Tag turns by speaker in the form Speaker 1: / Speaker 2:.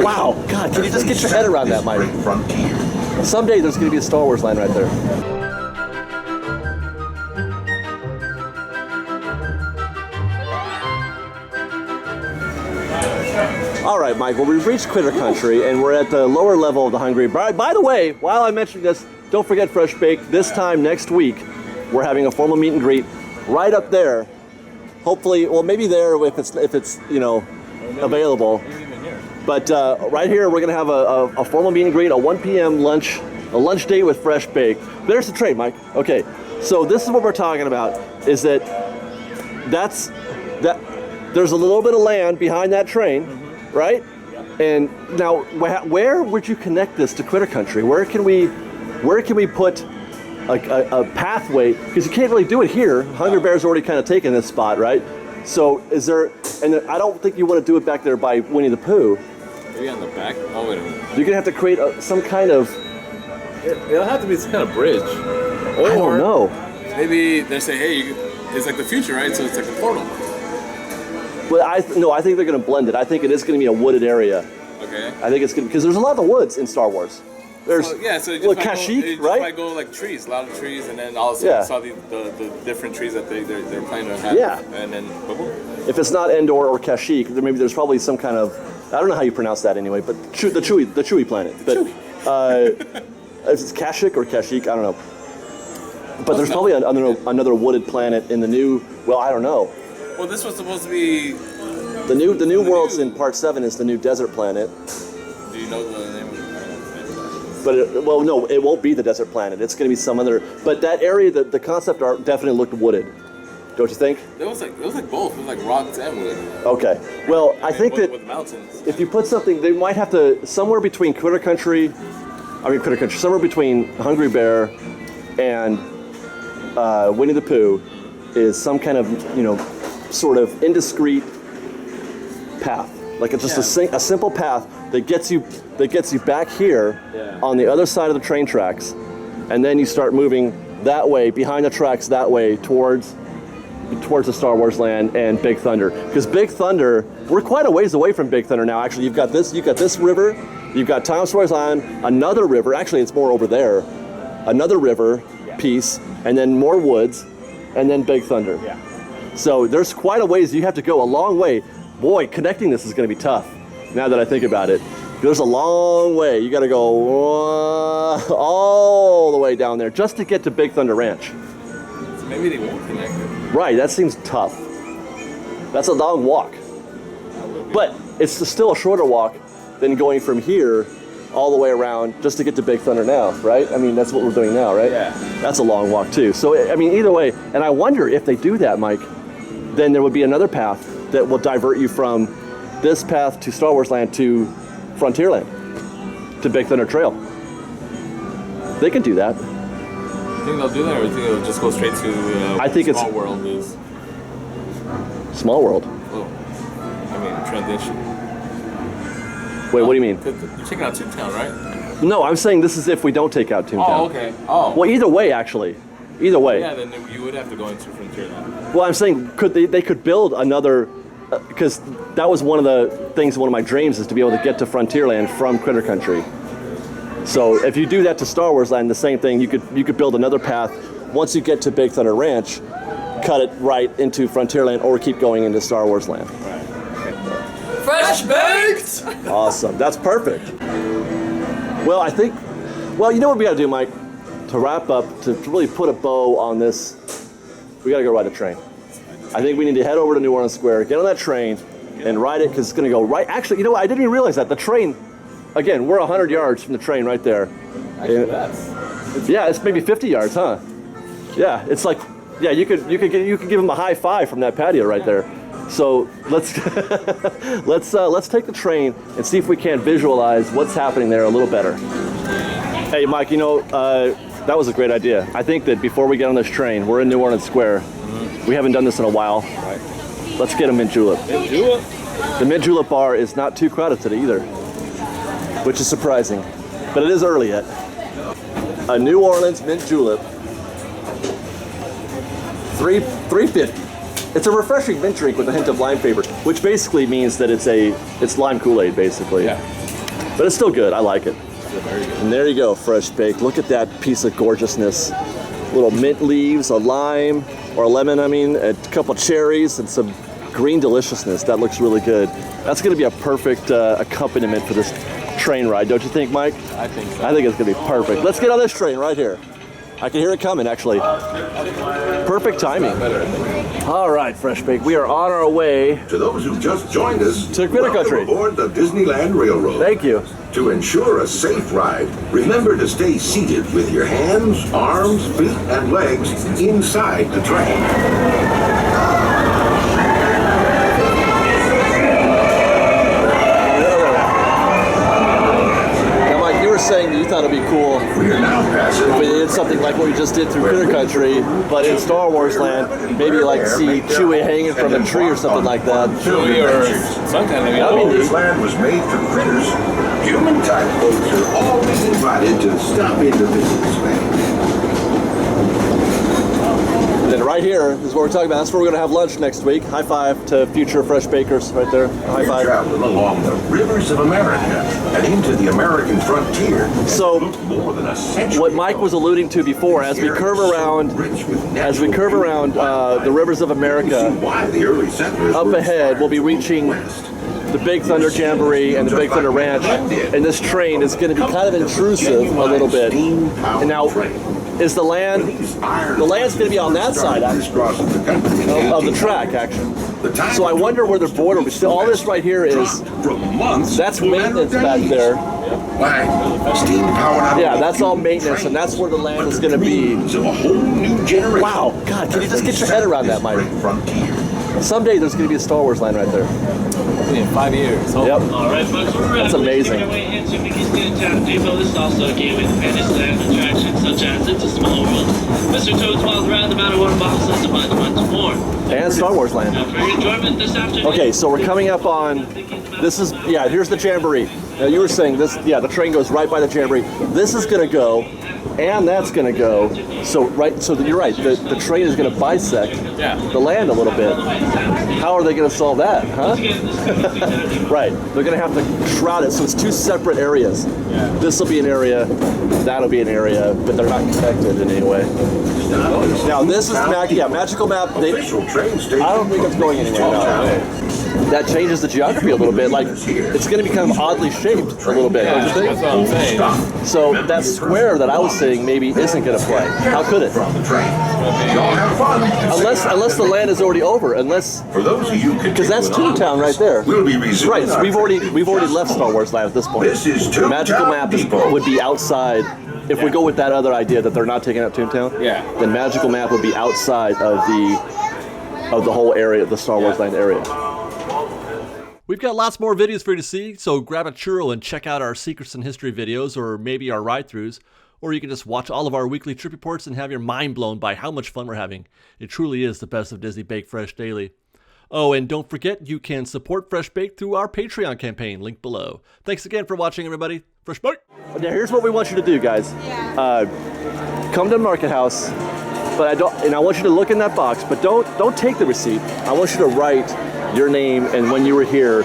Speaker 1: Wow, God, can you just get your head around that, Mike? Someday there's going to be a Star Wars line right there. All right, Mike, well, we've reached Critter Country, and we're at the lower level of the Hungry Bear. By the way, while I'm mentioning this, don't forget Fresh Bake. This time next week, we're having a formal meet and greet right up there. Hopefully, well, maybe there if it's you know, available. But right here, we're going to have a formal meet and greet, a 1 p.m. lunch, a lunch date with Fresh Bake. There's the trade, Mike. Okay, so this is what we're talking about, is that there's a little bit of land behind that train, right? And now, where would you connect this to Critter Country? Where can we put a pathway? Because you can't really do it here. Hungry Bear's already kind of taken this spot, right? So is there? And I don't think you want to do it back there by Winnie the Pooh.
Speaker 2: Maybe on the back. Oh wait a minute.
Speaker 1: You're gonna have to create some kind of.
Speaker 2: It'll have to be some kind of bridge. Or
Speaker 1: I don't know.
Speaker 2: Maybe they say, hey, it's like the future, right? So it's like a portal.
Speaker 1: But I think they're going to blend it. I think it is going to be a wooded area.
Speaker 2: Okay.
Speaker 1: I think it's going to, because there's a lot of woods in Star Wars. There's
Speaker 2: so you just
Speaker 1: Kashyyyk, right?
Speaker 2: might go like trees, a lot of trees, and then all of a sudden you saw the different trees that they're planning to have.
Speaker 1: Yeah.
Speaker 2: And then boom.
Speaker 1: If it's not Endor or Kashyyyk, there's probably some kind of, I don't know how you pronounce that anyway, but the Chewie planet. But if it's Kashyyyk or Kashyyyk, I don't know. But there's probably another wooded planet in the new. Well, I don't know.
Speaker 2: Well, this was supposed to be
Speaker 1: the new worlds in Part 7 is the new desert planet.
Speaker 2: Do you know the name of it?
Speaker 1: But no, it won't be the desert planet. It's going to be some other. But that area, the concept art definitely looked wooded. Don't you think?
Speaker 2: It was like both. It was like rocks and wood.
Speaker 1: Okay. Well, I think that
Speaker 2: with mountains.
Speaker 1: If you put something, they might have to somewhere between Critter Country, somewhere between Hungry Bear and Winnie the Pooh is some kind of sort of indiscreet path. Like it's just a simple path that gets you back here on the other side of the train tracks, and then you start moving that way behind the tracks that way towards the Star Wars land and Big Thunder. Because Big Thunder, we're quite a ways away from Big Thunder now. Actually, you've got this river, you've got Tom Sawyer's Island, another river. Actually, it's more over there. Another river piece, and then more woods, and then Big Thunder. Yeah. So there's quite a ways. You have to go a long way. Boy, connecting this is going to be tough. Now that I think about it, there's a long way. You got to go all the way down there just to get to Big Thunder Ranch.
Speaker 2: So maybe they won't connect it.
Speaker 1: Right, that seems tough. That's a long walk. But it's still a shorter walk than going from here all the way around just to get to Big Thunder now, right? I mean, that's what we're doing now, right?
Speaker 2: Yeah.
Speaker 1: That's a long walk too. So, I mean, either way, and I wonder if they do that, Mike, then there would be another path that will divert you from this path to Star Wars Land to Frontierland, to Big Thunder Trail. They can do that.
Speaker 2: You think they'll do that, or you think it'll just go straight to
Speaker 1: I think
Speaker 2: Small World is?
Speaker 1: Small World?
Speaker 2: Oh, I mean, transition.
Speaker 1: Wait, what do you mean?
Speaker 2: You're taking out Toontown, right?
Speaker 1: No, I'm saying this is if we don't take out Toontown.
Speaker 2: Oh, okay. Oh.
Speaker 1: Well, either way, actually. Either way.
Speaker 2: Yeah, then you would have to go into Frontierland.
Speaker 1: Well, I'm saying they could build another, because that was one of the things, one of my dreams is to be able to get to Frontierland from Critter Country. So if you do that to Star Wars Land, the same thing, you could build another path. Once you get to Big Thunder Ranch, cut it right into Frontierland or keep going into Star Wars Land.
Speaker 2: Right.
Speaker 3: Fresh baked!
Speaker 1: Awesome, that's perfect. Well, you know what we gotta do, Mike? To wrap up, to really put a bow on this, we gotta go ride a train. I think we need to head over to New Orleans Square, get on that train, and ride it, because it's gonna go right. Actually, you know what? I didn't even realize that. The train, again, we're 100 yards from the train right there.
Speaker 2: Actually,
Speaker 1: it's maybe 50 yards, huh? Yeah, it's like, yeah, you could give them a high five from that patio right there. So let's take the train and see if we can't visualize what's happening there a little better. Hey, Mike, that was a great idea. I think that before we get on this train, we're in New Orleans Square. We haven't done this in a while.
Speaker 2: Right.
Speaker 1: Let's get a mint julep.
Speaker 2: Mint julep?
Speaker 1: The mint julep bar is not too crowded today either, which is surprising, but it is early yet. A New Orleans mint julep, $3.50. It's a refreshing mint drink with a hint of lime flavor, which basically means that it's lime Kool-Aid, basically.
Speaker 2: Yeah.
Speaker 1: But it's still good. I like it. And there you go, fresh baked. Look at that piece of gorgeousness. Little mint leaves, a lime, or a lemon, I mean, a couple cherries, and some green deliciousness. That looks really good. That's going to be a perfect accompaniment for this train ride, don't you think, Mike?
Speaker 2: I think so.
Speaker 1: I think it's going to be perfect. Let's get on this train right here. I can hear it coming, actually. Perfect timing. All right, Fresh Bake, we are on our way.
Speaker 4: To those who just joined us,
Speaker 1: To Critter Country.
Speaker 4: aboard the Disneyland Railroad.
Speaker 1: Thank you.
Speaker 4: To ensure a safe ride, remember to stay seated with your hands, arms, feet, and legs inside the train.
Speaker 1: Saying that you thought it'd be cool
Speaker 4: We are now passing.
Speaker 1: if we did something like what we just did through Critter Country, but in Star Wars Land, maybe like to see Chewie hanging from a tree or something like that.
Speaker 2: Chewie or some kind of
Speaker 4: This land was made for critters. Human type folks are always invited to stop in to visit this land.
Speaker 1: And then right here is what we're talking about. That's where we're going to have lunch next week. High five to future Fresh Bakers right there. High
Speaker 4: We're
Speaker 1: five.
Speaker 4: traveling along the rivers of America and into the American frontier.
Speaker 1: So,
Speaker 4: More than a century
Speaker 1: what Mike was alluding to before, as we curve around the rivers of America,
Speaker 4: why the early settlers
Speaker 1: up
Speaker 4: were
Speaker 1: ahead we'll be reaching
Speaker 4: west.
Speaker 1: the Big Thunder Jamboree and the Big Thunder Ranch, and this train is going to be kind of intrusive a little bit. And now, is the land's going to be on that side actually, of the track actually. So I wonder where the border will be. So all this right here is, that's maintenance back there. Yeah, that's all maintenance, and that's where the land is going to be. Wow, God, can you just get your head around that, Mike? Someday there's going to be a Star Wars land right there.
Speaker 2: In 5 years.
Speaker 1: Yep.
Speaker 5: All right, folks, we're
Speaker 1: That's amazing.
Speaker 5: Making our way into Mickey's Good Town Depot. This is also a game with Fantasyland attractions such as It's a Small World, Mr. Toad's Wild Roundabout, and Water Box System, and much more.
Speaker 1: And Star Wars land.
Speaker 5: Now, for your enjoyment this afternoon.
Speaker 1: Okay, so we're coming up on, this is, yeah, here's the Jamboree. Now you were saying this, yeah, the train goes right by the Jamboree. This is going to go, and that's going to go. So you're right, the train is going to bisect the land a little bit. How are they going to solve that, huh? Right, they're going to have to shroud it, so it's two separate areas. This will be an area, that'll be an area, but they're not connected in any way. Now this is Magical Map. I don't think it's going anywhere now. That changes the geography a little bit. Like, it's going to be kind of oddly shaped a little bit, don't you think?
Speaker 2: That's what I'm saying.
Speaker 1: So that square that I was saying maybe isn't going to play. How could it? Unless the land is already over. Unless, because that's Toontown right there. Right. So we've already left Star Wars Land at this point. Magical Map would be outside. If we go with that other idea that they're not taking out Toontown, then Magical Map would be outside of the whole area, the Star Wars Land area.
Speaker 6: We've got lots more videos for you to see, so grab a churro and check out our Secrets in History videos, or maybe our ride-throughs, or you can just watch all of our weekly trip reports and have your mind blown by how much fun we're having. It truly is the best of Disney Bake Fresh Daily. Oh, and don't forget, you can support Fresh Bake through our Patreon campaign, link below. Thanks again for watching, everybody. Fresh Bake!
Speaker 1: Now here's what we want you to do, guys. Come to Market House, but I want you to look in that box, but don't take the receipt. I want you to write your name and when you were here.